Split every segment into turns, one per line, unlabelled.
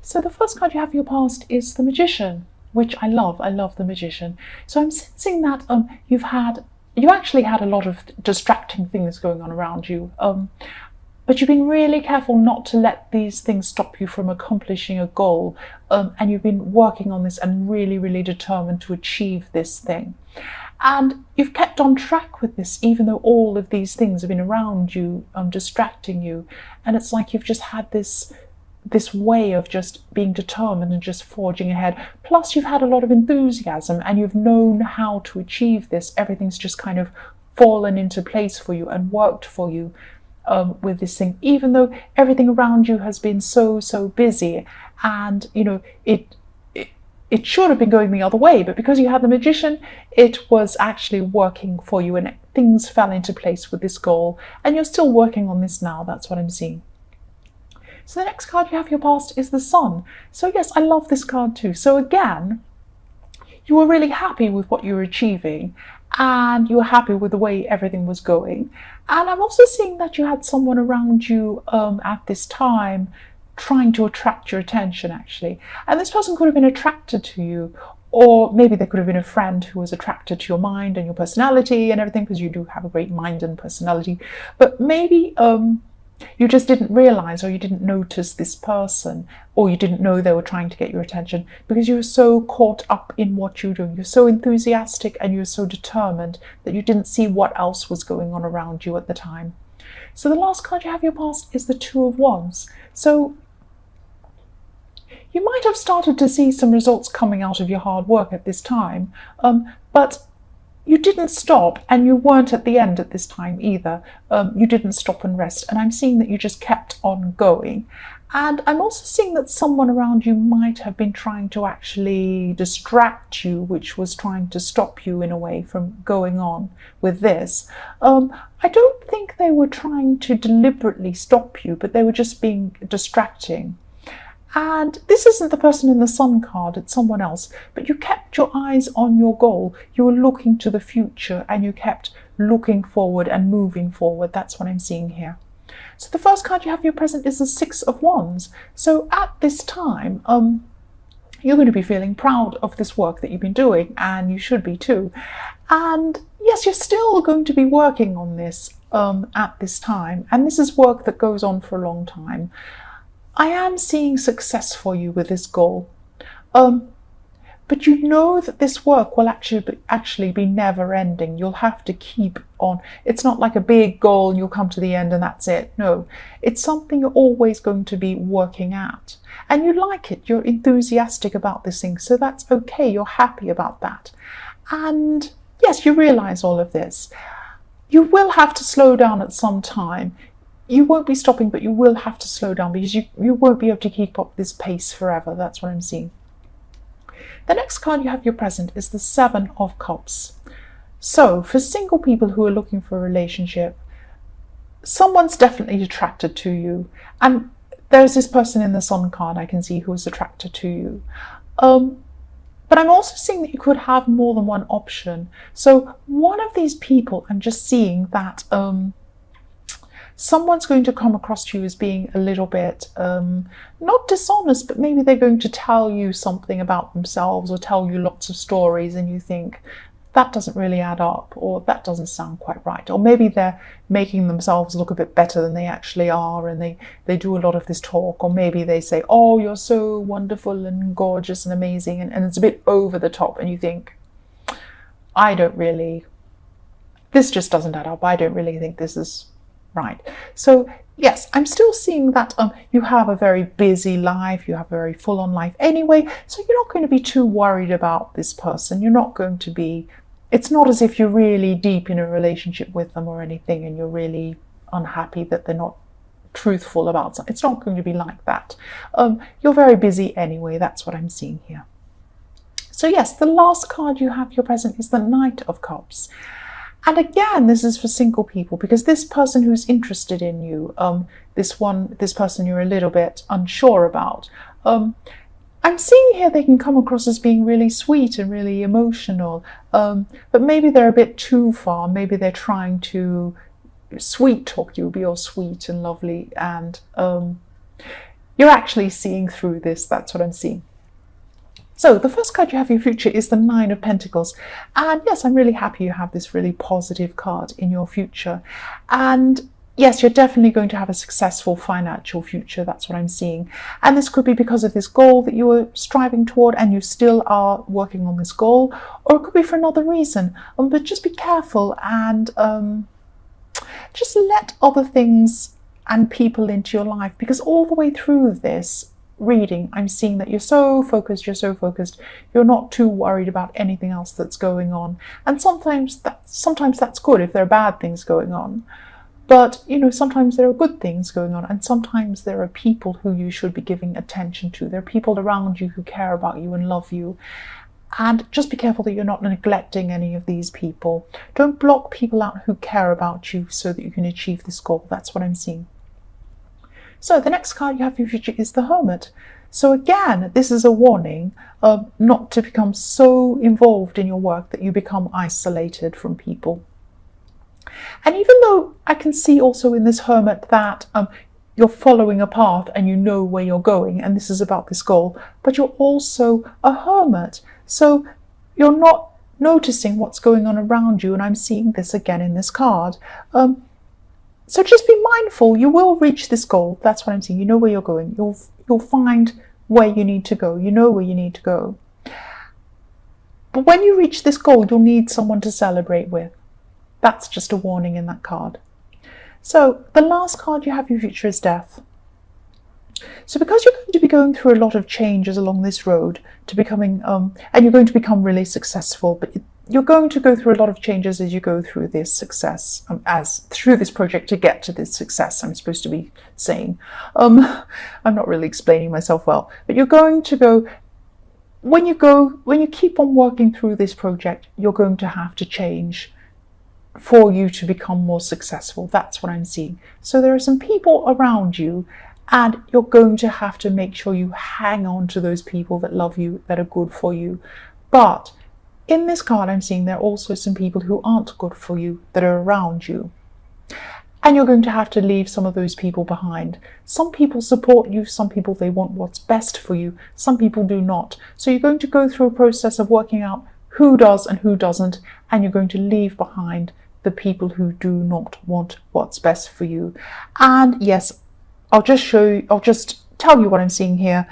So the first card you have for your past is the Magician, which I love. I love the Magician. So I'm sensing that you actually had a lot of distracting things going on around you. But you've been really careful not to let these things stop you from accomplishing a goal. And you've been working on this and really, really determined to achieve this thing. And you've kept on track with this, even though all of these things have been around you, distracting you. And it's like you've just had this way of just being determined and just forging ahead. Plus, you've had a lot of enthusiasm and you've known how to achieve this. Everything's just kind of fallen into place for you and worked for you with this thing, even though everything around you has been so busy. And, you know, it should have been going the other way, but because you had the Magician, it was actually working for you and things fell into place with this goal. And you're still working on this now. That's what I'm seeing. So the next card you have for your past is the Sun. So yes, I love this card too. So again, you were really happy with what you were achieving and you were happy with the way everything was going. And I'm also seeing that you had someone around you at this time trying to attract your attention, actually. And this person could have been attracted to you, or maybe they could have been a friend who was attracted to your mind and your personality and everything, because you do have a great mind and personality. But maybe you just didn't realize, or you didn't notice this person, or you didn't know they were trying to get your attention because you were so caught up in what you're doing. You're so enthusiastic and you're so determined that you didn't see what else was going on around you at the time. So the last card you have your past is the Two of Wands. So you might have started to see some results coming out of your hard work at this time, but you didn't stop, and you weren't at the end at this time either. You didn't stop and rest, and I'm seeing that you just kept on going. And I'm also seeing that someone around you might have been trying to actually distract you, which was trying to stop you in a way from going on with this. I don't think they were trying to deliberately stop you, but they were just being distracting. And this isn't the person in the Sun card, it's someone else, but you kept your eyes on your goal. You were looking to the future and you kept looking forward and moving forward. That's what I'm seeing here. So the first card you have for your present is the Six of Wands. So at this time, you're going to be feeling proud of this work that you've been doing, and you should be too. And yes, you're still going to be working on this at this time, and this is work that goes on for a long time. I am seeing success for you with this goal, but you know that this work will actually be never ending. You'll have to keep on. It's not like a big goal and you'll come to the end and that's it. No, it's something you're always going to be working at. And you like it, you're enthusiastic about this thing, so that's okay, you're happy about that. And yes, you realize all of this. You will have to slow down at some time. You won't be stopping, but you will have to slow down because you won't be able to keep up this pace forever. That's what I'm seeing. The next card you have your present is the Seven of Cups. So for single people who are looking for a relationship, someone's definitely attracted to you. And there's this person in the Sun card I can see who is attracted to you. But I'm also seeing that you could have more than one option. So one of these people, I'm just seeing that someone's going to come across to you as being a little bit, not dishonest, but maybe they're going to tell you something about themselves or tell you lots of stories and you think, that doesn't really add up, or that doesn't sound quite right. Or maybe they're making themselves look a bit better than they actually are and they do a lot of this talk. Or maybe they say, oh, you're so wonderful and gorgeous and amazing, and it's a bit over the top and you think, this just doesn't add up. I don't really think this is right. So yes, I'm still seeing that you have a very busy life, you have a very full-on life anyway, so you're not going to be too worried about this person. You're not going to be, it's not as if you're really deep in a relationship with them or anything and you're really unhappy that they're not truthful about something. It's not going to be like that. You're very busy anyway. That's what I'm seeing here. So yes, the last card you have your present is the Knight of Cups. And again, this is for single people, because this person who's interested in you, this person you're a little bit unsure about, I'm seeing here they can come across as being really sweet and really emotional, but maybe they're a bit too far. Maybe they're trying to sweet talk you, be all sweet and lovely, and You're actually seeing through this. That's what I'm seeing. So the first card you have for your future is the Nine of Pentacles. And yes, I'm really happy you have this really positive card in your future. And yes, you're definitely going to have a successful financial future. That's what I'm seeing. And this could be because of this goal that you were striving toward and you still are working on this goal, or it could be for another reason. But just be careful and just let other things and people into your life, because all the way through this reading, I'm seeing that you're so focused, you're not too worried about anything else that's going on. And sometimes that's good if there are bad things going on. But, you know, sometimes there are good things going on, and sometimes there are people who you should be giving attention to. There are people around you who care about you and love you. And just be careful that you're not neglecting any of these people. Don't block people out who care about you so that you can achieve this goal. That's what I'm seeing. So the next card you have for your future is the Hermit. So again, this is a warning not to become so involved in your work that you become isolated from people. And even though I can see also in this Hermit that you're following a path and you know where you're going, and this is about this goal, but you're also a hermit. So you're not noticing what's going on around you, and I'm seeing this again in this card. So just be mindful. You will reach this goal. That's what I'm seeing. You know where you're going. You'll find where you need to go. You know where you need to go. But when you reach this goal, you'll need someone to celebrate with. That's just a warning in that card. So the last card you have for your future is Death. So because you're going to be going through a lot of changes along this road to becoming, and you're going to become really successful, but you're going to go through a lot of changes as you go through this success, through this project to get to this success, I'm supposed to be saying. I'm not really explaining myself well, but you're going to go, when you keep on working through this project, you're going to have to change for you to become more successful. That's what I'm seeing. So there are some people around you, and you're going to have to make sure you hang on to those people that love you, that are good for you. But in this card, I'm seeing there are also some people who aren't good for you that are around you. And you're going to have to leave some of those people behind. Some people support you, some people, they want what's best for you, some people do not. So you're going to go through a process of working out who does and who doesn't, and you're going to leave behind the people who do not want what's best for you. And yes, I'll just tell you what I'm seeing here.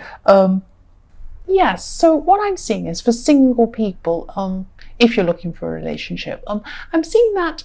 Yes, so what I'm seeing is for single people, if you're looking for a relationship, I'm seeing that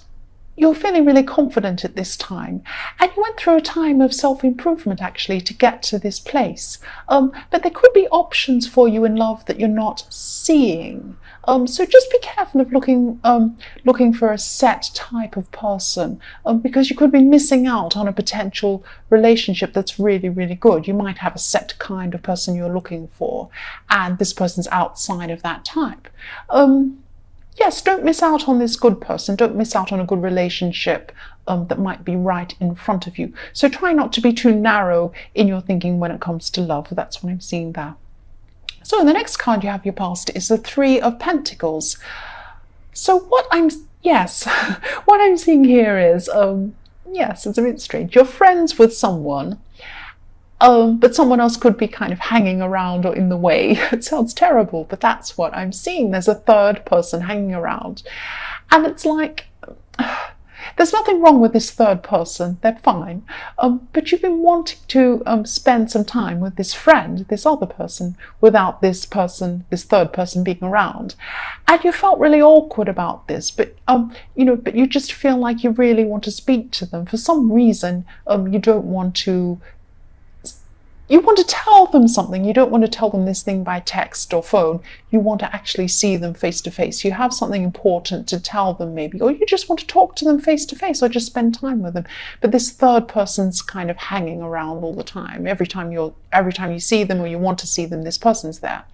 you're feeling really confident at this time, and you went through a time of self-improvement actually to get to this place. But there could be options for you in love that you're not seeing. So just be careful of looking for a set type of person, because you could be missing out on a potential relationship that's really, really good. You might have a set kind of person you're looking for, and this person's outside of that type. Yes, don't miss out on this good person. Don't miss out on a good relationship that might be right in front of you. So try not to be too narrow in your thinking when it comes to love. That's what I'm seeing there. So the next card you have your past is the Three of Pentacles. So what I'm seeing here is, yes, it's a bit strange. You're friends with someone, but someone else could be kind of hanging around or in the way. It sounds terrible, but that's what I'm seeing. There's a third person hanging around. And it's like, there's nothing wrong with this third person. They're fine. But you've been wanting to spend some time with this friend, this other person, without this third person being around. And you felt really awkward about this, but but you just feel like you really want to speak to them. For some reason, you don't want to. You want to tell them something. You don't want to tell them this thing by text or phone. You want to actually see them face to face. You have something important to tell them maybe, or you just want to talk to them face to face or just spend time with them. But this third person's kind of hanging around all the time. Every time you see them or you want to see them, this person's there.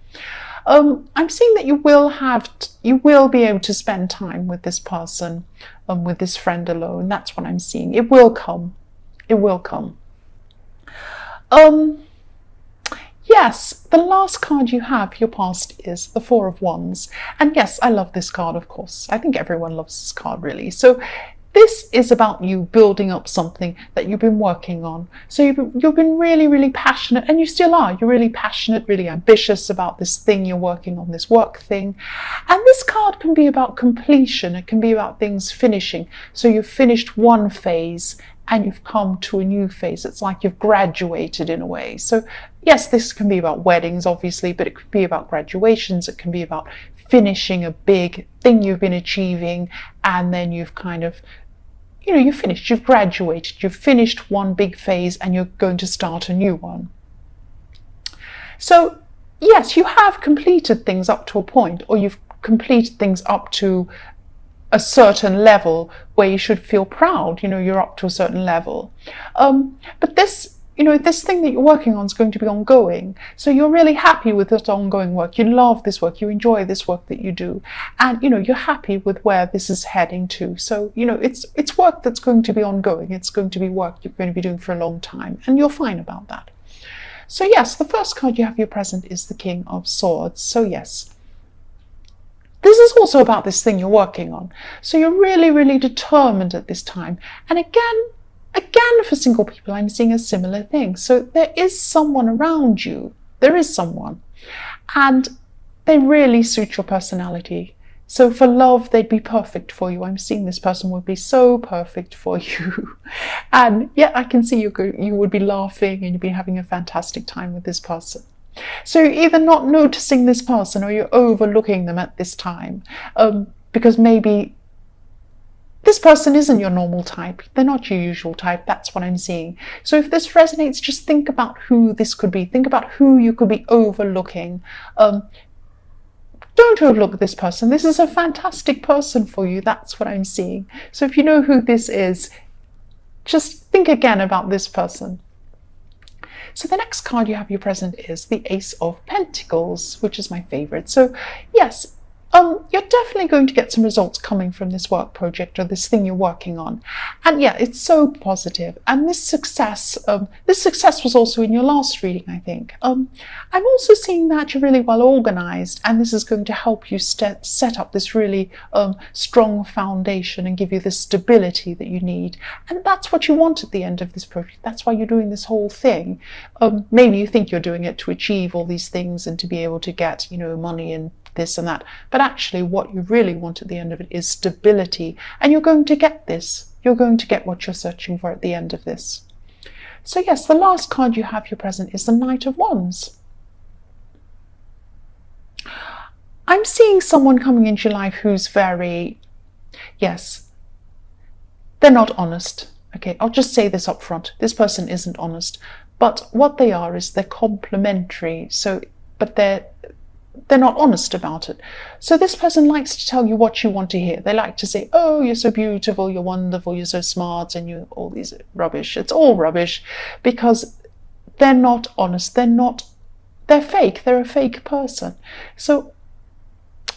I'm seeing that you will be able to spend time with this person, with this friend alone. That's what I'm seeing. It will come. It will come. Yes, the last card you have for your past is the Four of Wands. And yes, I love this card, of course. I think everyone loves this card, really. So this is about you building up something that you've been working on. So you've been really, really passionate, and you still are. You're really passionate, really ambitious about this thing you're working on, this work thing. And this card can be about completion. It can be about things finishing. So you've finished one phase and you've come to a new phase. It's like you've graduated in a way. So yes, this can be about weddings, obviously, but it could be about graduations. It can be about finishing a big thing you've been achieving, and then you've kind of, you've finished, you've graduated, you've finished one big phase and you're going to start a new one. So yes, you have completed things up to a point, or you've completed things up to a certain level where you should feel proud. You're up to a certain level. But this, this thing that you're working on is going to be ongoing. So you're really happy with this ongoing work. You love this work. You enjoy this work that you do. And, you're happy with where this is heading to. So, it's work that's going to be ongoing. It's going to be work you're going to be doing for a long time. And you're fine about that. So yes, the first card you have your present is the King of Swords. So yes, this is also about this thing you're working on. So you're really, really determined at this time. And again, for single people, I'm seeing a similar thing. So there is someone around you. There is someone. And they really suit your personality. So for love, they'd be perfect for you. I'm seeing this person would be so perfect for you. And yeah, I can see you would be laughing and you'd be having a fantastic time with this person. So you're either not noticing this person or you're overlooking them at this time, because maybe this person isn't your normal type. They're not your usual type. That's what I'm seeing. So if this resonates, just think about who this could be. Think about who you could be overlooking. Don't overlook this person. This is a fantastic person for you. That's what I'm seeing. So if you know who this is, just think again about this person. So the next card you have your present is the Ace of Pentacles, which is my favorite. So yes, you're definitely going to get some results coming from this work project or this thing you're working on. And yeah, it's so positive. And this success was also in your last reading, I think. I'm also seeing that you're really well organized, and this is going to help you set up this really strong foundation and give you the stability that you need. And that's what you want at the end of this project. That's why you're doing this whole thing. Maybe you think you're doing it to achieve all these things and to be able to get, money and this and that, but actually what you really want at the end of it is stability, and you're going to get this. You're going to get what you're searching for at the end of this. So yes, the last card you have your present is the Knight of Wands. I'm seeing someone coming into your life who's very, yes, they're not honest. Okay, I'll just say this up front. This person isn't honest, but what they are is they're complimentary. So, but they're not honest about it. So this person likes to tell you what you want to hear. They like to say, oh, you're so beautiful, you're wonderful, you're so smart, and you all these rubbish. It's all rubbish because they're not honest. They're fake. They're a fake person. So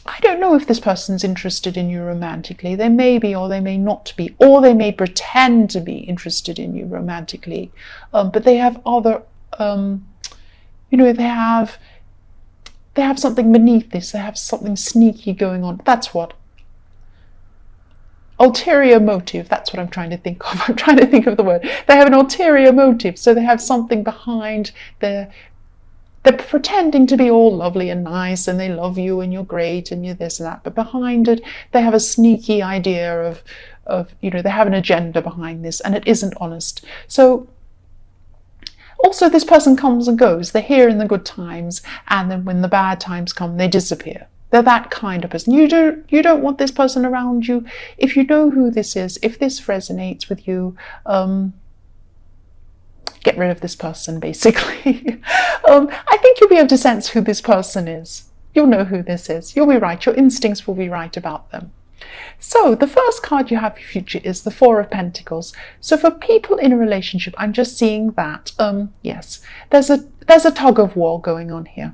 I don't know if this person's interested in you romantically. They may be, or they may not be, or they may pretend to be interested in you romantically. But they have other, they have something beneath this. They have something sneaky going on. That's what. Ulterior motive. That's what I'm trying to think of. I'm trying to think of the word. They have an ulterior motive. So they have something behind. They're pretending to be all lovely and nice, and they love you and you're great and you're this and that. But behind it, they have a sneaky idea of they have an agenda behind this, and it isn't honest. So also, this person comes and goes. They're here in the good times, and then when the bad times come, they disappear. They're that kind of person. You don't want this person around you. If you know who this is, if this resonates with you, get rid of this person, basically. I think you'll be able to sense who this person is. You'll know who this is. You'll be right. Your instincts will be right about them. So the first card you have for your future is the Four of Pentacles. So for people in a relationship, I'm just seeing that, yes, there's a tug of war going on here.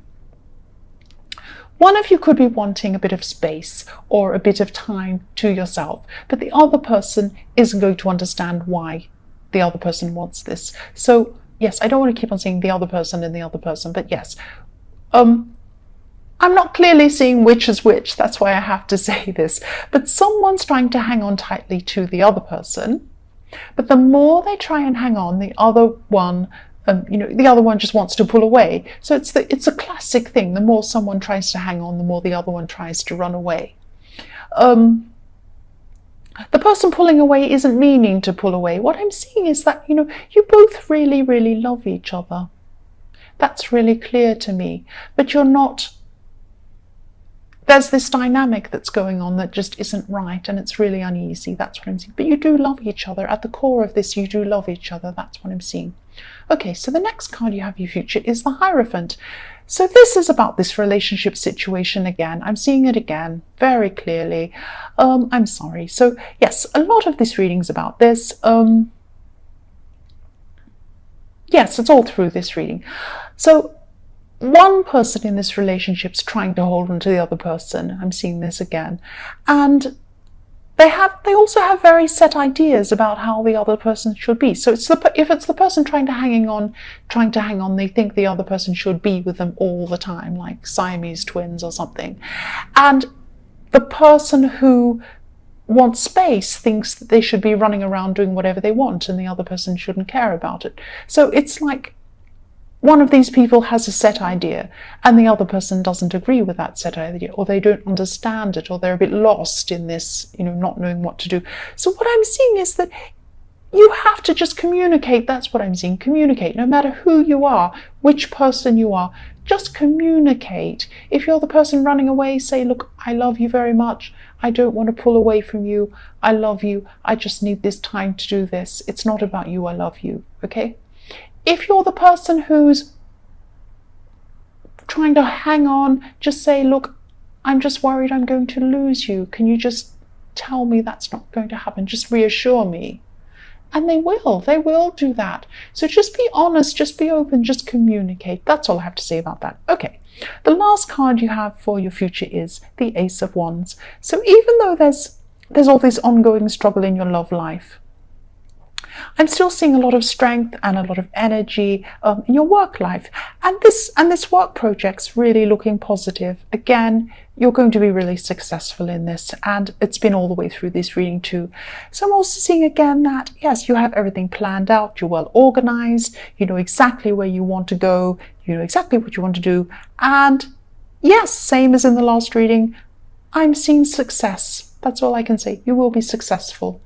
One of you could be wanting a bit of space or a bit of time to yourself, but the other person isn't going to understand why the other person wants this. So yes, I don't want to keep on saying the other person and the other person, but yes, I'm not clearly seeing which is which, that's why I have to say this, but someone's trying to hang on tightly to the other person, but the more they try and hang on, the other one, the other one just wants to pull away. So it's a classic thing. The more someone tries to hang on, the more the other one tries to run away. The person pulling away isn't meaning to pull away. What I'm seeing is that, you both really, really love each other. That's really clear to me. But you're not, there's this dynamic that's going on that just isn't right, and it's really uneasy. That's what I'm seeing. But you do love each other. At the core of this, you do love each other. That's what I'm seeing. Okay, so the next card you have for your future is the Hierophant. So this is about this relationship situation again. I'm seeing it again very clearly. I'm sorry. So yes, a lot of this reading's about this. Yes, it's all through this reading. So one person in this relationship's trying to hold on to the other person. I'm seeing this again. And they also have very set ideas about how the other person should be. So if it's the person trying to hang on, they think the other person should be with them all the time, like Siamese twins or something. And the person who wants space thinks that they should be running around doing whatever they want, and the other person shouldn't care about it. So it's like one of these people has a set idea and the other person doesn't agree with that set idea, or they don't understand it, or they're a bit lost in this, not knowing what to do. So what I'm seeing is that you have to just communicate. That's what I'm seeing. Communicate. No matter who you are, which person you are, just communicate. If you're the person running away, say, look, I love you very much. I don't want to pull away from you. I love you. I just need this time to do this. It's not about you. I love you. Okay? If you're the person who's trying to hang on, just say, look, I'm just worried I'm going to lose you. Can you just tell me that's not going to happen? Just reassure me. And they will do that. So just be honest, just be open, just communicate. That's all I have to say about that. Okay, the last card you have for your future is the Ace of Wands. So even though there's all this ongoing struggle in your love life, I'm still seeing a lot of strength and a lot of energy in your work life. And this work project's really looking positive. Again, you're going to be really successful in this, and it's been all the way through this reading too. So I'm also seeing again that, yes, you have everything planned out, you're well organized, you know exactly where you want to go, you know exactly what you want to do. And yes, same as in the last reading, I'm seeing success. That's all I can say. You will be successful.